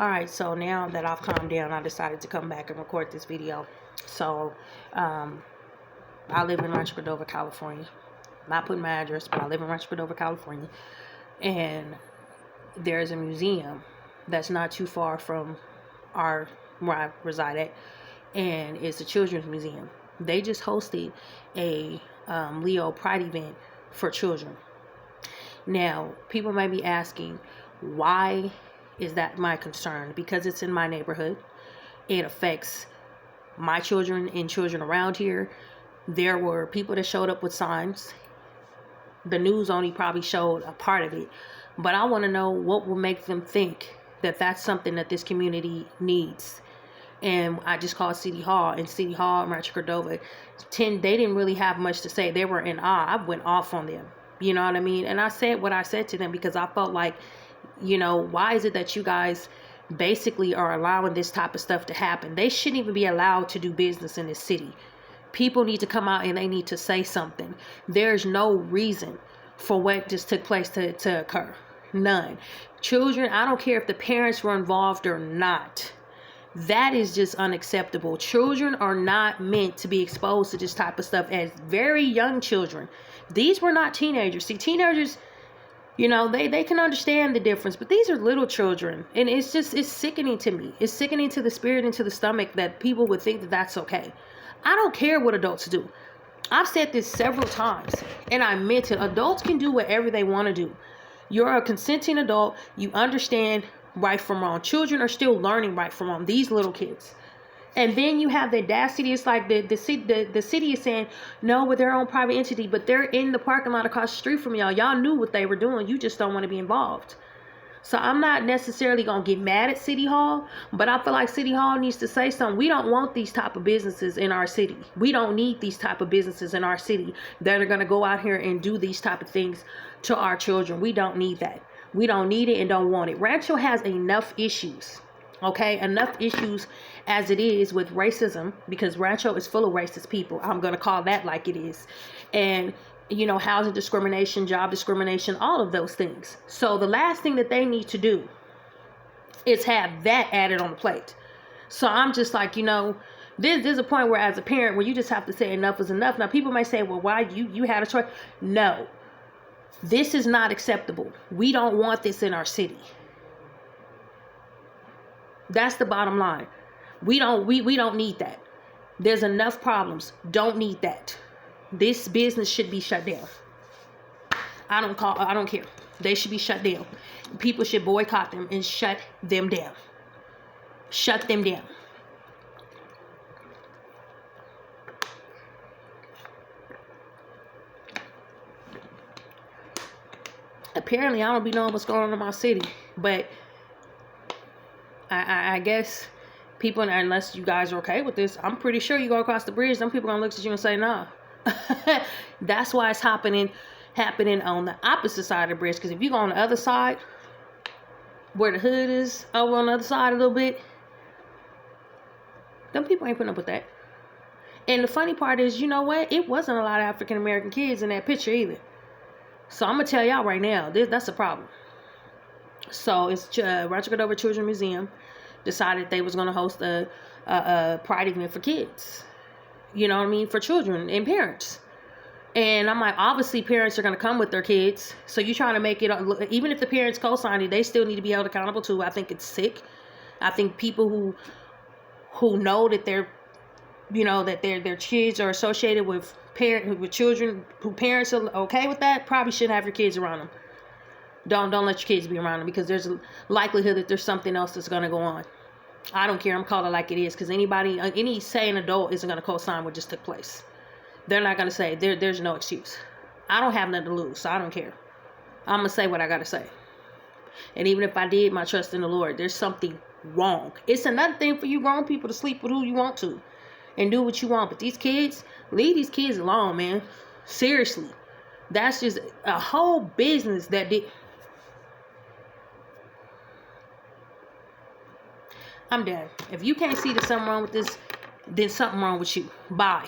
Alright, so now that I've calmed down, I decided to come back and record this video. So, I live in Rancho Cordova, California. Not putting my address, but I live in Rancho Cordova, California. And there's a museum that's not too far from where I reside at. And it's a children's museum. They just hosted a Leo Pride event for children. Now, people may be asking, why is that my concern? Because it's in my neighborhood. It affects my children and children around here. There were people that showed up with signs. The news only probably showed a part of it. But I want to know what will make them think that that's something that this community needs. And I just called City Hall, and City Hall and Rancho Cordova, they didn't really have much to say. They were in awe. I went off on them. You know what I mean? And I said what I said to them because I felt like, why is it that you guys basically are allowing this type of stuff to happen? They shouldn't even be allowed to do business in this city. People need to come out and they need to say something. There's no reason for what just took place to occur. None. Children, I don't care if the parents were involved or not. That is just unacceptable. Children are not meant to be exposed to this type of stuff as very young children. These were not teenagers. See, teenagers, they can understand the difference, but these are little children. And it's sickening to me. It's sickening to the spirit and to the stomach that people would think that that's okay. I don't care what adults do. I've said this several times, and I meant it. Adults can do whatever they want to do. You're a consenting adult. You understand right from wrong. Children are still learning right from wrong. These little kids. And then you have the audacity. It's like the city is saying, no, with their own private entity, but they're in the parking lot across the street from y'all. Y'all knew what they were doing. You just don't want to be involved. So I'm not necessarily going to get mad at City Hall, but I feel like City Hall needs to say something. We don't want these type of businesses in our city. We don't need these type of businesses in our city that are going to go out here and do these type of things to our children. We don't need that. We don't need it and don't want it. Rancho has enough issues, okay? Enough issues as it is with racism, because Rancho is full of racist people. I'm going to call that like it is. And, housing discrimination, job discrimination, all of those things. So the last thing that they need to do is have that added on the plate. So I'm just like, there's a point where as a parent, where you just have to say enough is enough. Now, people may say, well, why you had a choice? No. This is not acceptable. We don't want this in our city. That's the bottom line. We don't need that. There's enough problems. Don't need that. This business should be shut down. I don't care. They should be shut down. People should boycott them and shut them down. Shut them down. Apparently, I don't be knowing what's going on in my city, but I guess people, unless you guys are okay with this, I'm pretty sure you go across the bridge, them people gonna look at you and say, nah. That's why it's happening on the opposite side of the bridge. Because if you go on the other side, where the hood is, over on the other side a little bit, them people ain't putting up with that. And the funny part is, you know what? It wasn't a lot of African American kids in that picture either. So I'm gonna tell y'all right now, that's a problem. So it's Rancho Cordova Children's Museum decided they was gonna host a pride event for kids. You know what I mean? For children and parents. And I'm like, obviously parents are gonna come with their kids. So you're trying to make it, even if the parents co-sign it, they still need to be held accountable too. I think it's sick. I think people who know that their kids are associated with children who parents are okay with that, probably shouldn't have your kids around them. Don't let your kids be around them, because there's a likelihood that there's something else that's going to go on. I don't care. I'm calling it like it is, because any sane adult isn't going to co-sign what just took place. They're not going to say, there's no excuse. I don't have nothing to lose, so I don't care. I'm going to say what I got to say. And even if I did, my trust in the Lord, there's something wrong. It's another thing for you grown people to sleep with who you want to and do what you want. But these kids, leave these kids alone, man. Seriously. That's just a whole business that did. I'm done. If you can't see there's something wrong with this, then something wrong with you. Bye.